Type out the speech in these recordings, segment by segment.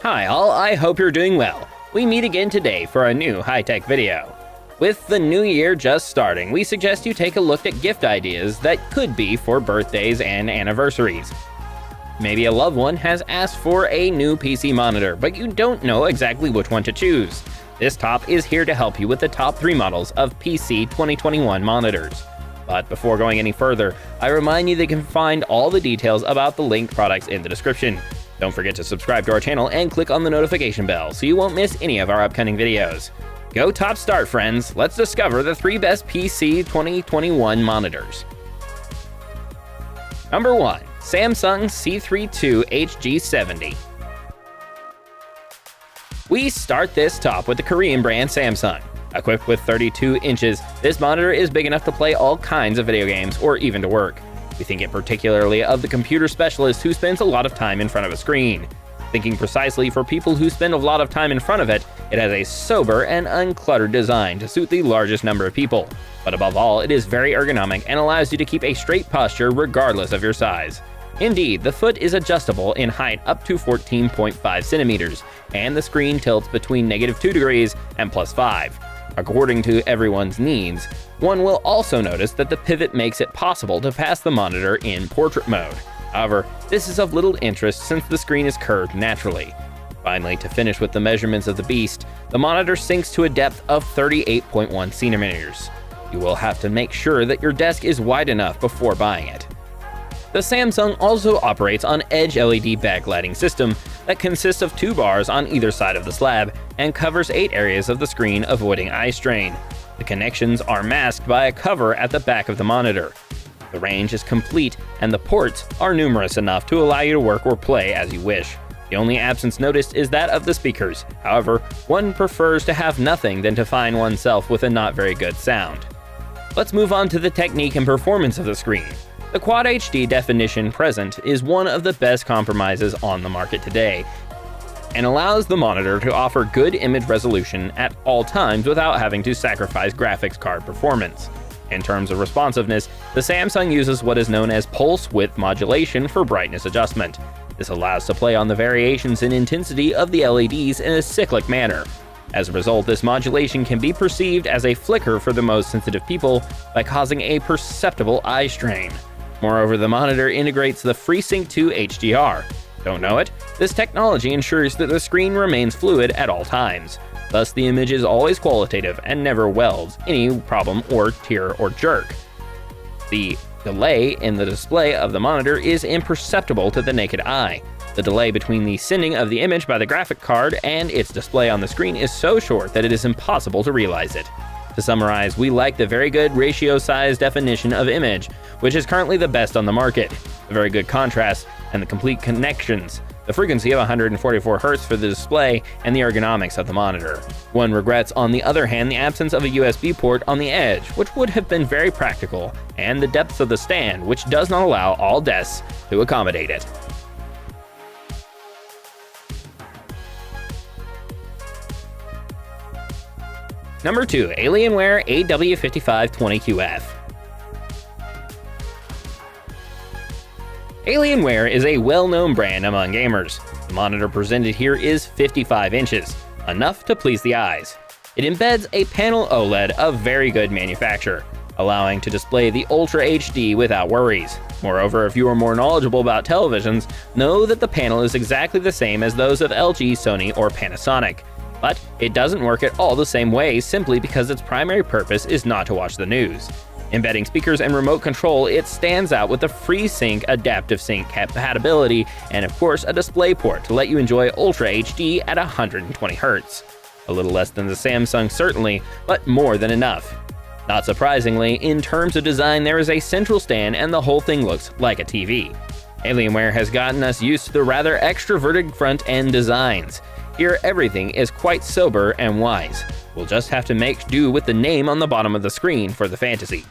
Hi all, I hope you're doing well. We meet again today for a new high-tech video. With the new year just starting, we suggest you take a look at gift ideas that could be for birthdays and anniversaries. Maybe a loved one has asked for a new PC monitor, but you don't know exactly which one to choose. This top is here to help you with the top 3 models of PC 2021 monitors. But before going any further, I remind you that you can find all the details about the linked products in the description. Don't forget to subscribe to our channel and click on the notification bell so you won't miss any of our upcoming videos. Go top start, friends! Let's discover the 3 best PC 2021 monitors. Number 1. Samsung C32HG70. We start this top with the Korean brand Samsung. Equipped with 32 inches, this monitor is big enough to play all kinds of video games or even to work. We think it particularly of the computer specialist who spends a lot of time in front of a screen. Thinking precisely for people who spend a lot of time in front of it, it has a sober and uncluttered design to suit the largest number of people. But above all, it is very ergonomic and allows you to keep a straight posture regardless of your size. Indeed, the foot is adjustable in height up to 14.5 centimeters, and the screen tilts between -2 degrees and +5. According to everyone's needs, one will also notice that the pivot makes it possible to pass the monitor in portrait mode. However, this is of little interest since the screen is curved naturally. Finally, to finish with the measurements of the beast, the monitor sinks to a depth of 38.1 centimeters. You will have to make sure that your desk is wide enough before buying it. The Samsung also operates on Edge LED backlighting system that consists of 2 bars on either side of the slab and covers 8 areas of the screen, avoiding eye strain. The connections are masked by a cover at the back of the monitor. The range is complete and the ports are numerous enough to allow you to work or play as you wish. The only absence noticed is that of the speakers. However, one prefers to have nothing than to find oneself with a not very good sound. Let's move on to the technique and performance of the screen. The Quad HD definition present is one of the best compromises on the market today, and allows the monitor to offer good image resolution at all times without having to sacrifice graphics card performance. In terms of responsiveness, the Samsung uses what is known as pulse width modulation for brightness adjustment. This allows to play on the variations in intensity of the LEDs in a cyclic manner. As a result, this modulation can be perceived as a flicker for the most sensitive people by causing a perceptible eye strain. Moreover, the monitor integrates the FreeSync 2 HDR. Don't know it? This technology ensures that the screen remains fluid at all times. Thus, the image is always qualitative and never welds any problem or tear or jerk. The delay in the display of the monitor is imperceptible to the naked eye. The delay between the sending of the image by the graphic card and its display on the screen is so short that it is impossible to realize it. To summarize, we like the very good ratio size definition of image, which is currently the best on the market, the very good contrast, and the complete connections, the frequency of 144 Hz for the display, and the ergonomics of the monitor. One regrets, on the other hand, the absence of a USB port on the edge, which would have been very practical, and the depth of the stand, which does not allow all desks to accommodate it. Number 2. Alienware AW5520QF. Alienware is a well-known brand among gamers. The monitor presented here is 55 inches, enough to please the eyes. It embeds a panel OLED of very good manufacture, allowing to display the Ultra HD without worries. Moreover, if you are more knowledgeable about televisions, know that the panel is exactly the same as those of LG, Sony, or Panasonic. But it doesn't work at all the same way simply because its primary purpose is not to watch the news. Embedding speakers and remote control, it stands out with the FreeSync adaptive sync compatibility and of course a display port to let you enjoy Ultra HD at 120 Hz. A little less than the Samsung certainly, but more than enough. Not surprisingly, in terms of design there is a central stand and the whole thing looks like a TV. Alienware has gotten us used to the rather extroverted front-end designs. Here everything is quite sober and wise. We'll just have to make do with the name on the bottom of the screen for the fantasy.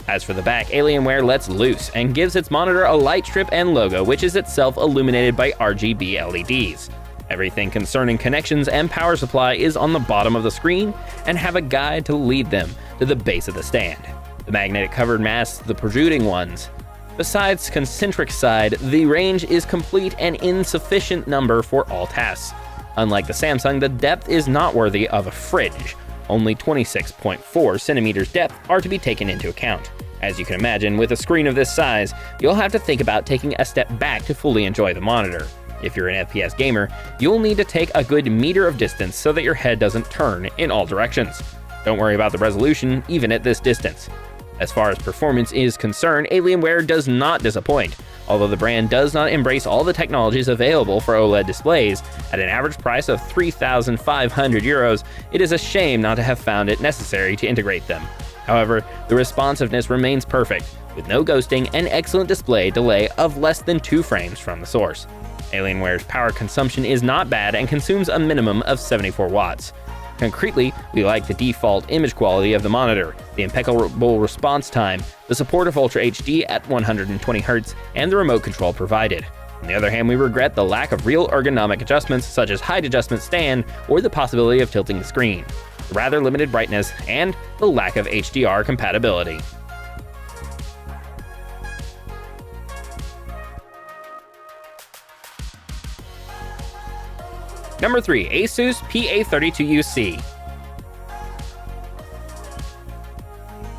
As for the back, Alienware lets loose and gives its monitor a light strip and logo, which is itself illuminated by RGB LEDs. Everything concerning connections and power supply is on the bottom of the screen and have a guide to lead them to the base of the stand. The magnetic covered masks the protruding ones. Besides concentric side, the range is complete and in sufficient number for all tasks. Unlike the Samsung, the depth is not worthy of a fridge. Only 26.4 centimeters depth are to be taken into account. As you can imagine, with a screen of this size, you'll have to think about taking a step back to fully enjoy the monitor. If you're an FPS gamer, you'll need to take a good meter of distance so that your head doesn't turn in all directions. Don't worry about the resolution, even at this distance. As far as performance is concerned, Alienware does not disappoint. Although the brand does not embrace all the technologies available for OLED displays, at an average price of €3,500, it is a shame not to have found it necessary to integrate them. However, the responsiveness remains perfect, with no ghosting and excellent display delay of less than 2 frames from the source. Alienware's power consumption is not bad and consumes a minimum of 74 watts. Concretely, we like the default image quality of the monitor, the impeccable response time, the support of Ultra HD at 120Hz, and the remote control provided. On the other hand, we regret the lack of real ergonomic adjustments such as height adjustment stand or the possibility of tilting the screen, the rather limited brightness, and the lack of HDR compatibility. Number 3. Asus PA32UC.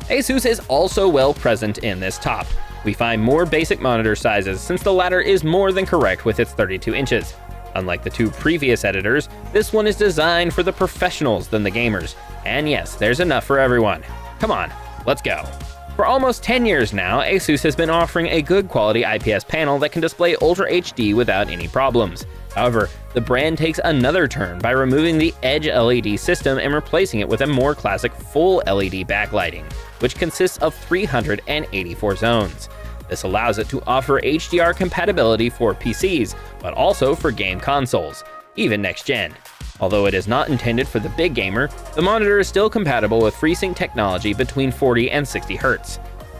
Asus is also well present in this top. We find more basic monitor sizes since the latter is more than correct with its 32 inches. Unlike the 2 previous editors, this one is designed for the professionals than the gamers. And yes, there's enough for everyone. Come on, let's go. For almost 10 years now, Asus has been offering a good quality IPS panel that can display Ultra HD without any problems. However, the brand takes another turn by removing the Edge LED system and replacing it with a more classic full LED backlighting, which consists of 384 zones. This allows it to offer HDR compatibility for PCs, but also for game consoles, even next-gen. Although it is not intended for the big gamer, the monitor is still compatible with FreeSync technology between 40 and 60 Hz.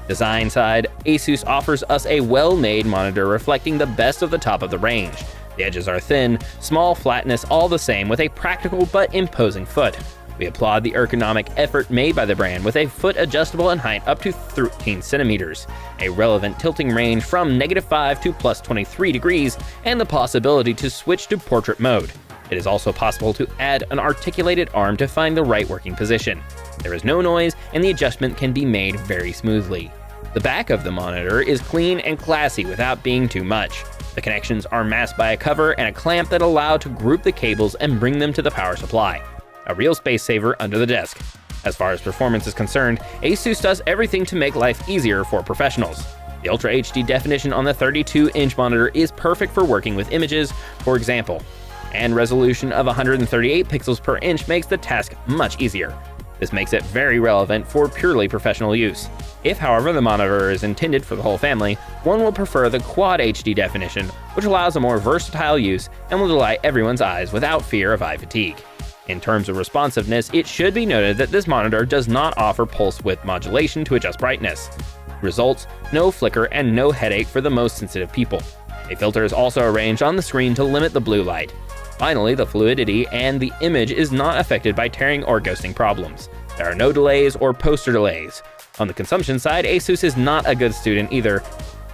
Design side, Asus offers us a well-made monitor reflecting the best of the top of the range. The edges are thin, small flatness all the same with a practical but imposing foot. We applaud the ergonomic effort made by the brand with a foot adjustable in height up to 13 centimeters, a relevant tilting range from -5 to +23 degrees, and the possibility to switch to portrait mode. It is also possible to add an articulated arm to find the right working position. There is no noise and the adjustment can be made very smoothly. The back of the monitor is clean and classy without being too much. The connections are masked by a cover and a clamp that allow to group the cables and bring them to the power supply. A real space saver under the desk. As far as performance is concerned, Asus does everything to make life easier for professionals. The Ultra HD definition on the 32-inch monitor is perfect for working with images, for example, and resolution of 138 pixels per inch makes the task much easier. This makes it very relevant for purely professional use. If, however, the monitor is intended for the whole family, one will prefer the Quad HD definition, which allows a more versatile use and will delight everyone's eyes without fear of eye fatigue. In terms of responsiveness, it should be noted that this monitor does not offer pulse width modulation to adjust brightness. Results: no flicker and no headache for the most sensitive people. A filter is also arranged on the screen to limit the blue light. Finally, the fluidity and the image is not affected by tearing or ghosting problems. There are no delays or poster delays. On the consumption side, Asus is not a good student either,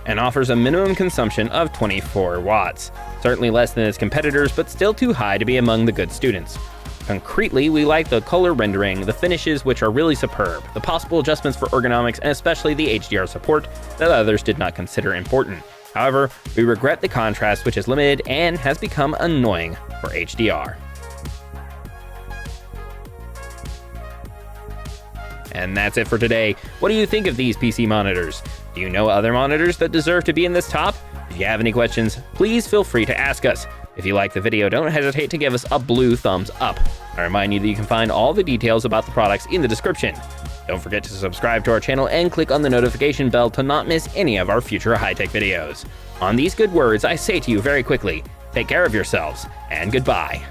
and offers a minimum consumption of 24 watts. Certainly less than its competitors, but still too high to be among the good students. Concretely, we like the color rendering, the finishes which are really superb, the possible adjustments for ergonomics, and especially the HDR support that others did not consider important. However, we regret the contrast which is limited and has become annoying for HDR. And that's it for today. What do you think of these PC monitors? Do you know other monitors that deserve to be in this top? If you have any questions, please feel free to ask us. If you like the video, don't hesitate to give us a blue thumbs up. I remind you that you can find all the details about the products in the description. Don't forget to subscribe to our channel and click on the notification bell to not miss any of our future high-tech videos. On these good words, I say to you very quickly, take care of yourselves, and goodbye.